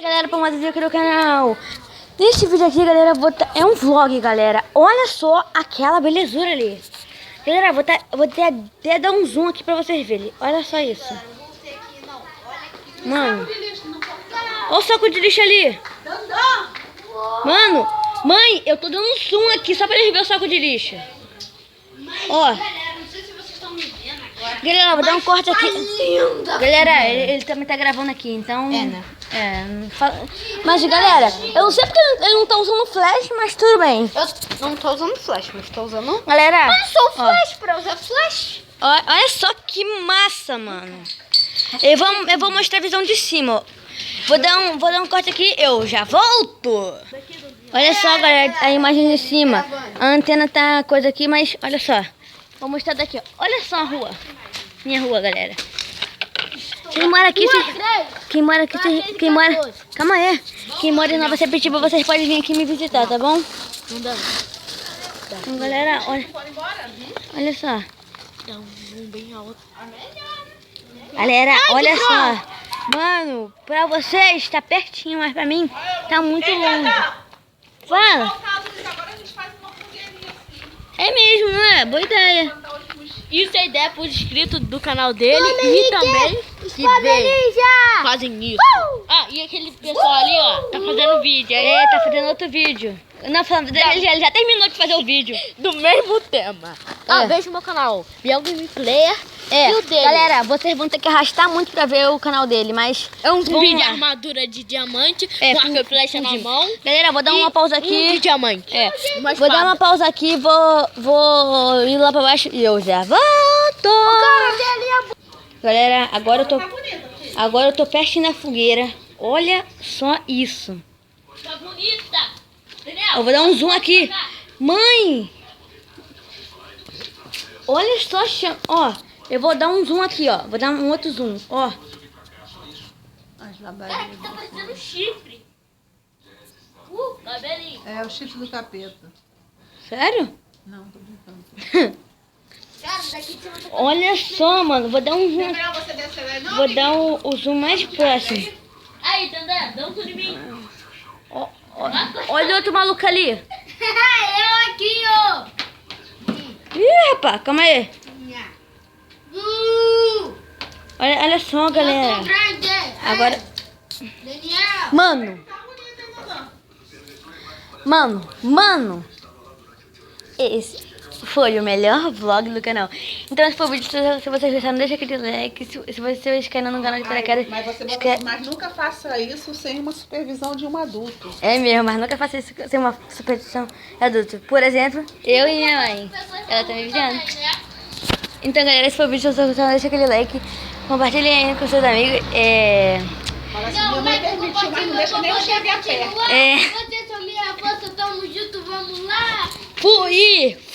E aí, galera, pra mais um vídeo aqui no canal. Neste vídeo aqui, galera, é um vlog, galera. Olha só aquela belezura ali. Galera, vou até dar um zoom aqui pra vocês verem. Olha só isso. Mano, olha o saco de lixo ali. Mano, mãe, eu tô dando um zoom aqui só pra eles verem o saco de lixo. Ó. Galera, vou dar um corte aqui. Galera, ele também tá gravando aqui, então... né? Mas, galera, eu não sei porque ele não tá usando flash, mas tudo bem. Eu não tô usando flash, mas tô usando... Galera... Eu não sou flash pra usar flash. Olha só que massa, mano. Eu vou mostrar a visão de cima, ó. Vou dar um corte aqui, eu já volto. Olha só, galera, a imagem de cima. A antena tá coisa aqui, mas olha só. Vou mostrar daqui, ó. Olha só a rua. Minha rua, galera. Quem mora aqui, quem mora... Calma aí. Quem mora em Nova Sepetiba, vocês podem vir aqui me visitar, tá bom? Então, galera, olha só. Galera, olha só. Mano, pra vocês tá pertinho, mas pra mim tá muito longe. Fala. É mesmo, não é? Boa ideia. Isso é ideia pros inscritos do canal dele e também que fazem isso. Ah, e aquele pessoal ali, ó, tá fazendo vídeo. É, tá fazendo outro vídeo. Não, ele já terminou de fazer o vídeo. Do mesmo tema. Ah, veja o meu canal, Biel Gameplayer e o dele. Galera, vocês vão ter que arrastar muito pra ver o canal dele, mas... É um vídeo de lá. armadura de diamante, É, com arco e flecha na mão. Galera, vou dar uma pausa aqui. De diamante. Vou dar uma pausa aqui, vou ir lá pra baixo e eu já volto. Galera, agora eu tô pertinho da fogueira. Olha só isso. Tá bonita. Eu vou dar um zoom aqui. Mãe! Olha só, ó. Eu vou dar um zoom aqui, ó. Vou dar um outro zoom, ó. Tá parecendo um chifre. Cabelinho. É o chifre do capeta. Sério? Não, tô brincando. Cara, daqui de cima tá... Olha só, mano. Vou dar um zoom. Você descer lá, não? Vou dar o zoom mais próximo. Aí, Tandã, dá um tudo em mim. Olha o outro maluco ali. Eu aqui, ó. Ih, rapaz, calma aí. Olha só, galera. Agora... Daniel. Mano. Esse foi o melhor vlog do canal. Então esse foi o vídeo. Se vocês gostaram, deixa aquele like. Se vocês querem no canal de paraquedas... Mas nunca faça isso sem uma supervisão de um adulto. É mesmo, mas nunca faça isso sem uma supervisão de adulto. Por exemplo, eu e minha mãe. Ela tá me vigiando. Então, galera, esse foi o vídeo. Se vocês gostaram, deixa aquele like. Compartilhem aí com seus amigos. Fala assim, minha mãe permitiu, mas não deixa nem eu chegar perto. Você, sua minha força, tamo junto, vamos lá. Fui!